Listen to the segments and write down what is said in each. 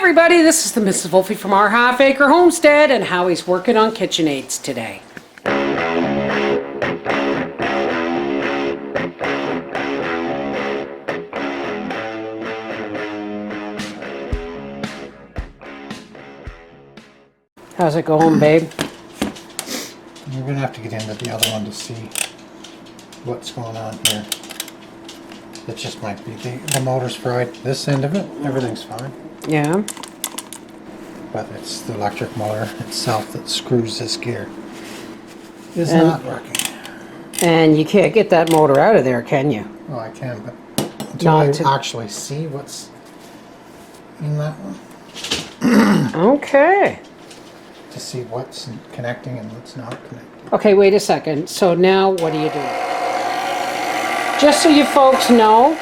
everybody, this is the Mrs. Wolfie from our Half Acre Homestead and Howie's working on KitchenAids today. How's it going, babe? You're going to have to get into the other one to see what's going on here. It just might be the motor's fried. This end of it, everything's fine. Yeah. But it's the electric motor itself that screws this gear. It's not working. And you can't get that motor out of there, can you? Well, I can, but until I actually see what's in that one. Okay. To see what's connecting and what's not connecting. Okay, wait a second. So now what do you do? Just so you folks know,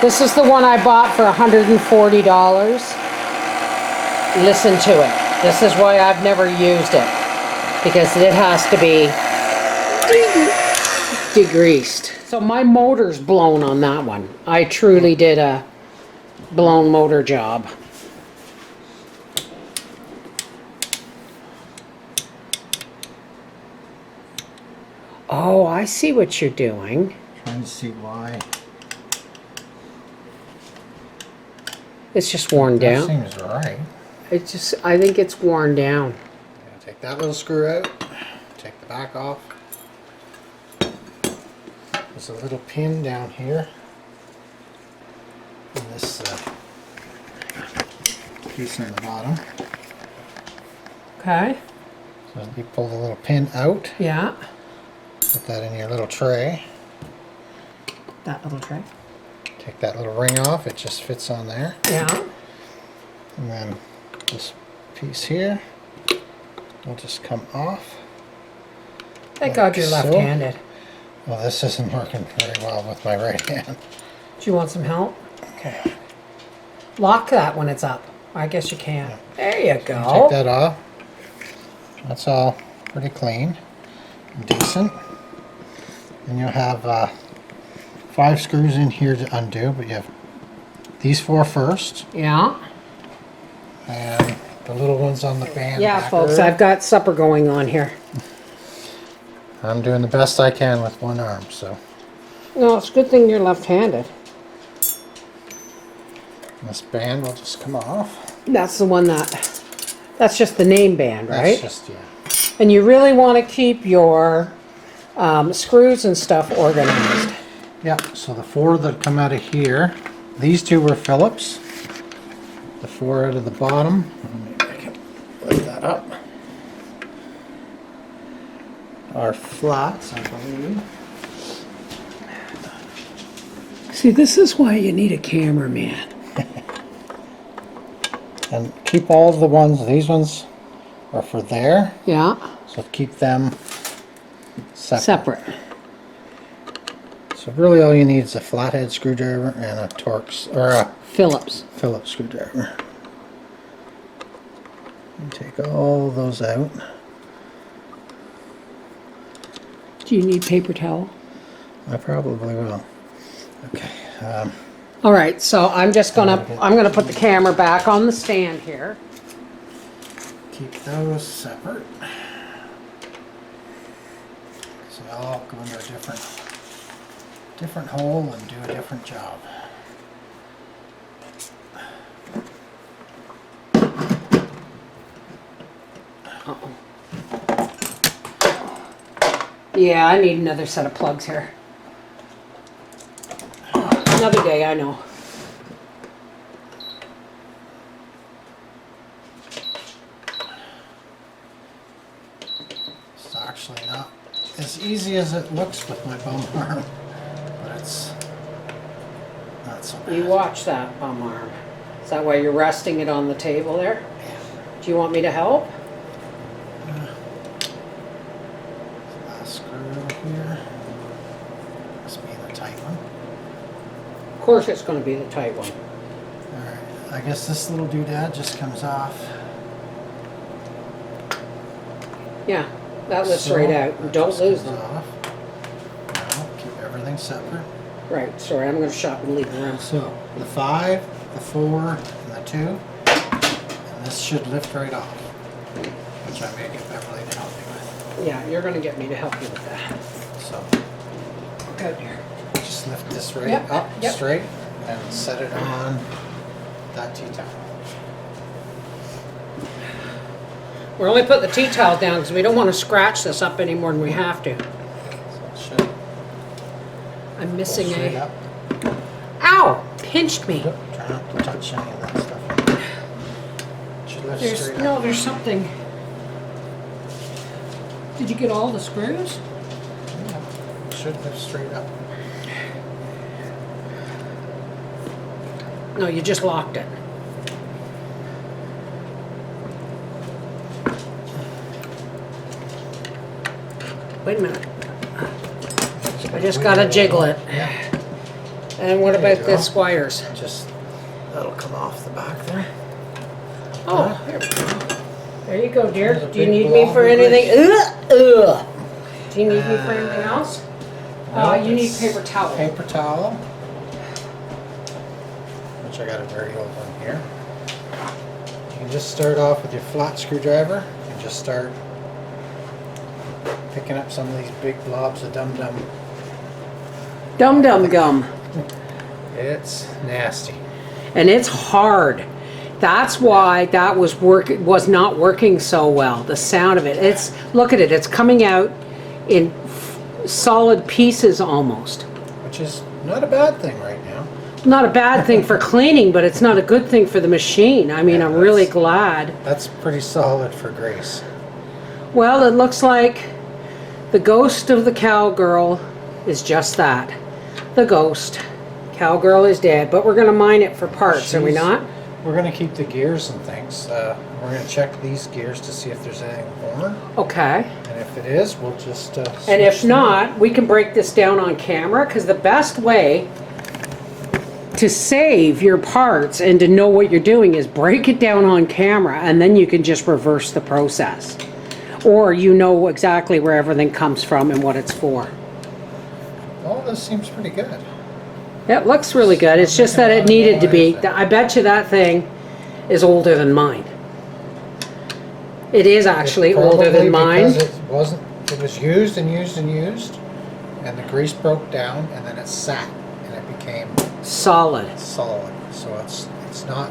this is the one I bought for $140. Listen to it. This is why I've never used it. Because it has to be degreased. So my motor's blown on that one. I truly did a blown motor job. Oh, I see what you're doing. Trying to see why. It's just worn down. That seems right. I think it's worn down. Take that little screw out. Take the back off. There's a little pin down here. And this piece on the bottom. Okay. So you pull the little pin out. Yeah. Put that in your little tray. That little tray. Take that little ring off. It just fits on there. Yeah. And then this piece here will just come off. Thank God you're left-handed. Well, this isn't working very well with my right hand. Do you want some help? Okay. Lock that when it's up. I guess you can. Yeah. There you go. Take that off. That's all pretty clean. Decent. And you'll have 5 screws in here to undo, but you have these 4 first. Yeah. And the little ones on the band. Yeah, folks, I've got supper going on here. I'm doing the best I can with one arm, so. No, it's a good thing you're left-handed. This band will just come off. That's the one that's just the name band, right? That's just, yeah. And you really want to keep your screws and stuff organized. Yeah, so the 4 that come out of here, these 2 were Phillips. The 4 out of the bottom, maybe I can lift that up, are flats, I believe. See, this is why you need a cameraman. And keep all of the ones, these ones are for there, Yeah. so keep them Separate. So really all you need is a flathead screwdriver and a Torx, or a Phillips. Phillips screwdriver. And take all those out. Do you need paper towel? I probably will. Okay. All right, so I'm gonna put the camera back on the stand here. Keep those separate. So they'll all go into a different hole and do a different job. Uh-oh. Yeah, I need another set of plugs here. Another day, I know. It's actually not as easy as it looks with my bum arm, but it's not so bad. You watch that bum arm. Is that why you're resting it on the table there? Yeah. Do you want me to help? Last screw here. Must be the tight one. Of course it's going to be the tight one. Alright, I guess this little doodad just comes off. Yeah, that lifts right out. that Don't just lose comes them. off. Now, keep everything separate. Right, sorry, I'm going to shop and leave them around. So, the 5, the 4, and the 2. This should lift right off, which I may get Beverly to help me with. Yeah, you're gonna get me to help you with that. So Look out here. just lift this right Yep, up yep. straight and set it on that tea towel. We're only putting the tea towel down because we don't want to scratch this up any more than we have to. So it should I'm pull missing straight a... up. Ow! Pinched me. Try not to touch any of that stuff. It should lift There's, straight no, up. there's something. Did you get all the screws? Yeah, it should lift straight up. No, you just locked it. Wait a minute. I just gotta jiggle it. Yeah, And what There you about go. this wires? just that'll come off the back there. Oh, here we go. There you go, dear. There's a Do you big need me blob for of anything? grease. Ugh. Do you need me for anything else? No, You need it's paper towel. Paper towel, which I got a dirty old one here. You can just start off with your flat screwdriver and just start picking up some of these big blobs of dum-dum. Dum-dum gum. It's nasty. And it's hard. That's why that was not working so well. The sound of it. Look at it. It's coming out in solid pieces almost. Which is not a bad thing right now. Not a bad thing for cleaning, but it's not a good thing for the machine. I mean, Yeah, I'm really that's- glad. That's pretty solid for grease. Well, it looks like the ghost of the cowgirl is just that. The ghost. Cowgirl is dead, but we're going to mine it for parts, are we She's- not? We're going to keep the gears and things. We're going to check these gears to see if there's anything worn. Okay. And if it is, we'll just And if switch them. not, we can break this down on camera, because the best way to save your parts and to know what you're doing is break it down on camera, and then you can just reverse the process. Or you know exactly where everything comes from and what it's for. Oh, this seems pretty good. It looks really good. It's just that it needed to be. I bet you that thing is older than mine. It is actually It older probably than mine. because it was used and used and used, and the grease broke down, and then it sat, and it became Solid. solid. So it's not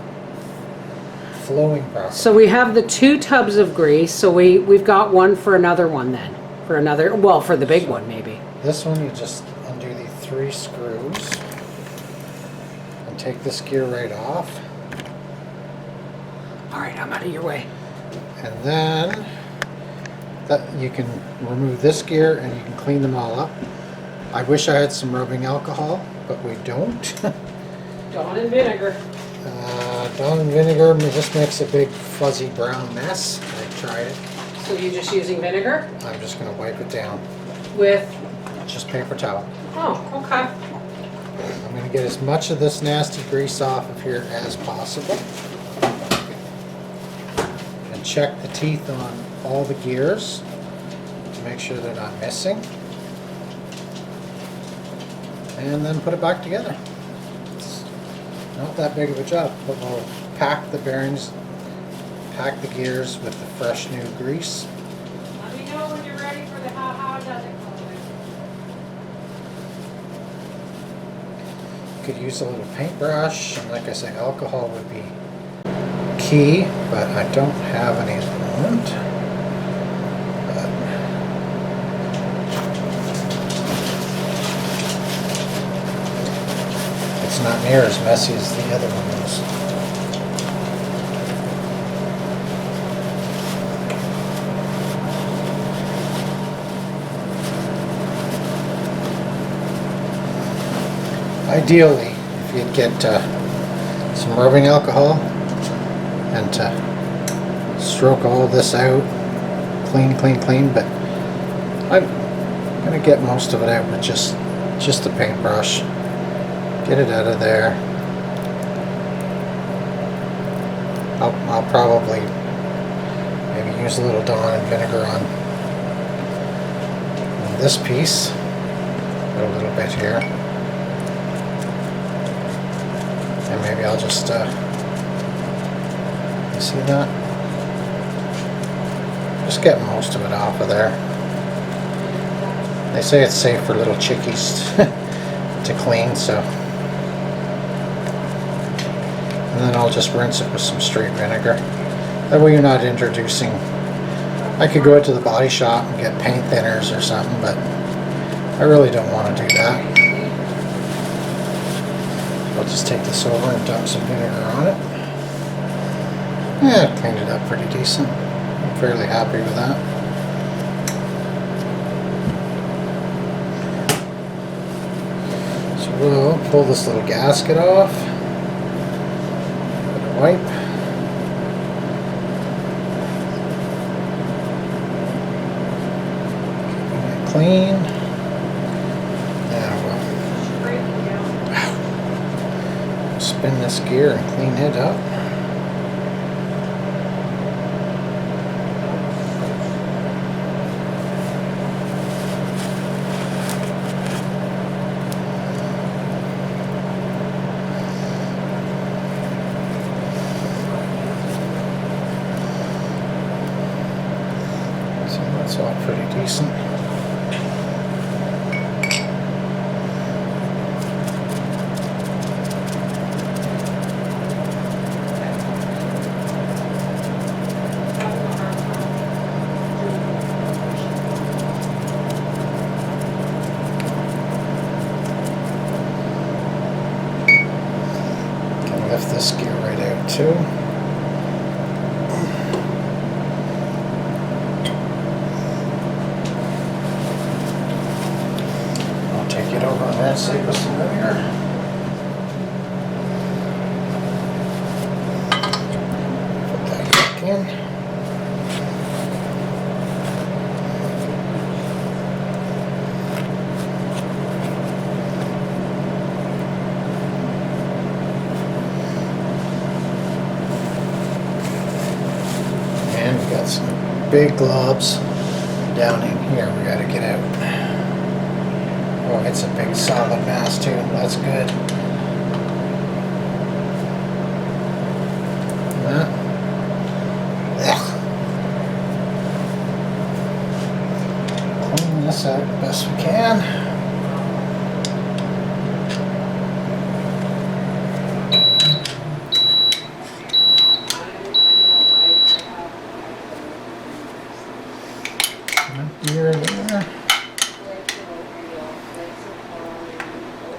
flowing properly. So we have the 2 tubs of grease. So we've got one for another one then. For another, well, for the big one maybe. This one, you just undo the 3 screws and take this gear right off. All right, I'm out of your way. And then you can remove this gear and you can clean them all up. I wish I had some rubbing alcohol, but we don't. Dawn and vinegar. Dawn and vinegar just makes a big fuzzy brown mess. I tried it. So you're just using vinegar I'm just going to wipe it down. with, Just paper towel. oh, okay. I'm going to get as much of this nasty grease off of here as possible. And check the teeth on all the gears to make sure they're not missing. And then put it back together. It's not that big of a job, but we'll pack the bearings, pack the gears with the fresh new grease. Let me know when you're ready for the how does it Could use a little paintbrush, and like I say, alcohol would be key, but I don't have any at the moment. But it's not near as messy as the other one was. Ideally, if you'd get some rubbing alcohol and stroke all this out, clean, but I'm gonna get most of it out with just the paintbrush. Get it out of there. I'll probably maybe use a little Dawn and vinegar on this piece, a little bit here. And maybe I'll just See that? Just get most of it off of there. They say it's safe for little chickies to clean, so. And then I'll just rinse it with some straight vinegar. That way you're not introducing. I could go out to the body shop and get paint thinners or something, but I really don't want to do that. I'll just take this over and dump some vinegar on it. Yeah, cleaned it up pretty decent. I'm fairly happy with that. So we'll pull this little gasket off. Put a wipe. Keeping it clean. Now we'll spin this gear and clean it up. That's all pretty decent. Can lift this gear right out too. Take it over and rinse it with some vinegar. Put that back in. And we got some big globs down in here we got to get out. Oh, it's a big solid mass too. That's good. That. Clean this out the best we can. Here and there.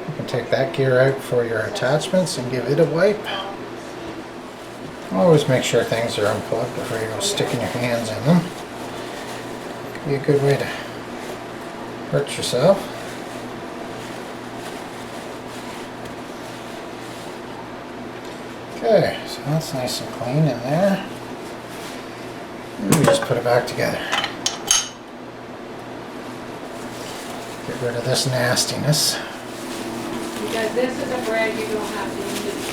You can take that gear out for your attachments and give it a wipe. Always make sure things are unplugged before you go sticking your hands in them. Could be a good way to hurt yourself. Okay, so that's nice and clean in there. And we just put it back together. Get rid of this nastiness. Because this is a bread you don't have to use.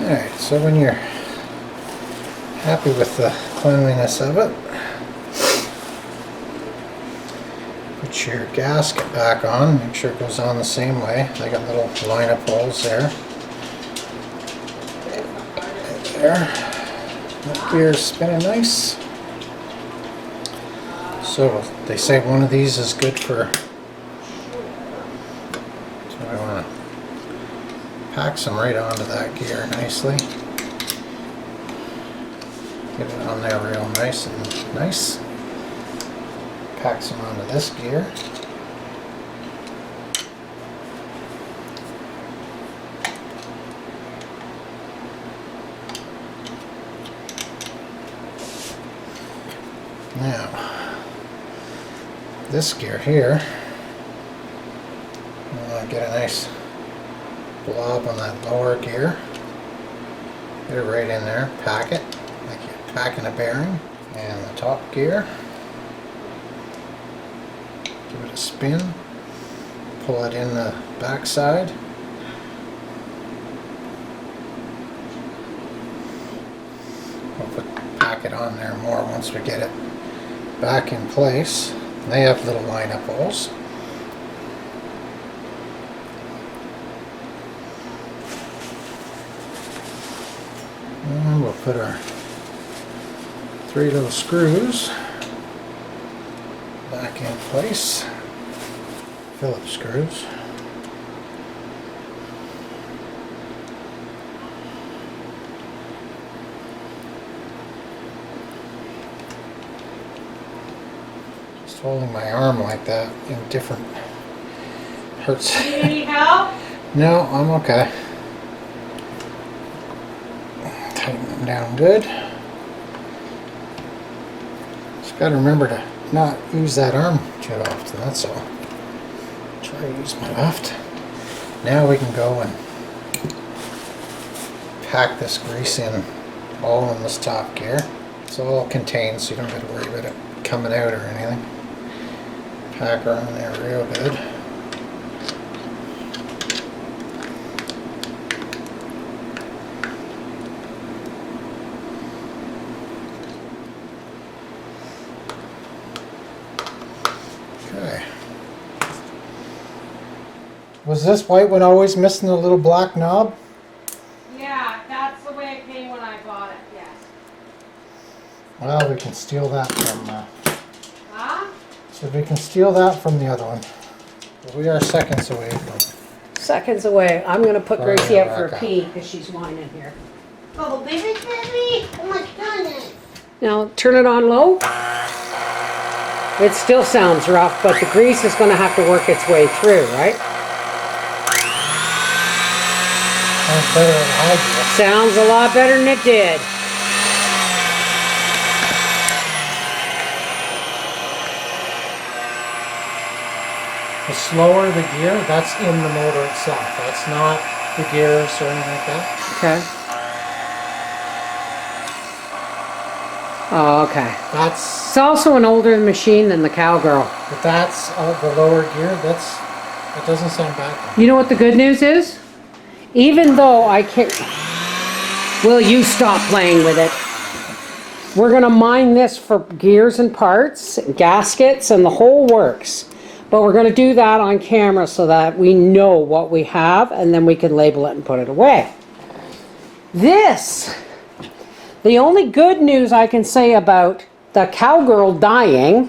Alright, so when you're happy with the cleanliness of it, put your gasket back on, make sure it goes on the same way. They got little line-up holes there. Right there. That gear's spinning nice. So they say one of these is good for, so I want to pack some right onto that gear nicely. Get it on there real nice and nice. Pack some onto this gear. Now, this gear here, get a nice blob on that lower gear. Get it right in there, pack it like you're packing a bearing. And the top gear, give it a spin, pull it in the back side. We'll pack it on there more once we get it back in place. They have little line-up holes. put our 3 little screws back in place. Phillips screws. Just holding my arm like that in different hurts. Do you need help? No, I'm okay. Tighten them down good. Just got to remember to not use that arm too often, that's all. Try to use my left. Now we can go and pack this grease in all in this top gear. It's all contained, so you don't have to worry about it coming out or anything. Pack her on there real good. Okay. Was this white one always missing the little black knob? Yeah, that's the way it came when I bought it, yes. Well, we can steal that from, Huh? so we can steal that from the other one. We are seconds away from. Seconds away. I'm gonna put Sorry, Gracie up for a Rebecca. pee because she's whining here. Oh, baby, baby! Oh my goodness! Now turn it on low. It still sounds rough, but the grease is gonna have to work its way through, right? Sounds better than I do. Sounds a lot better than it did. The slower the gear, that's in the motor itself. That's not the gears or anything like that. Okay. Oh, okay. That's, It's also an older machine than the Cowgirl. but that's the lower gear. That doesn't sound bad. You know what the good news is? Even though I can't... Will you stop playing with it? We're gonna mine this for gears and parts, gaskets, and the whole works. But we're gonna do that on camera so that we know what we have, and then we can label it and put it away. This, the only good news I can say about the Cowgirl dying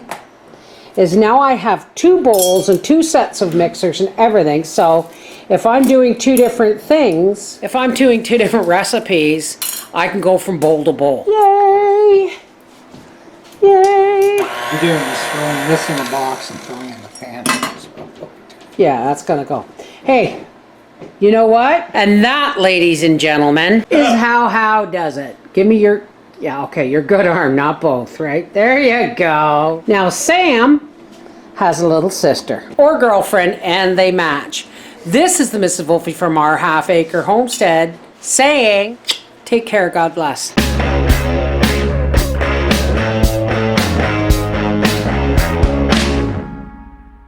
is now I have 2 bowls and 2 sets of mixers and everything. So if I'm doing 2 different things, if I'm doing 2 different recipes, I can go from bowl to bowl. Yay! Yay! You're doing is throwing this in a box and throwing it in the pan. Yeah, that's gonna go. Hey, you know what? And that, ladies and gentlemen, is how does it. Give me your, yeah, okay, your good arm, not both, right? There you go. Now, Sam has a little sister or girlfriend, and they match. This is the Mrs. Wolfie from our half-acre homestead saying, take care, God bless.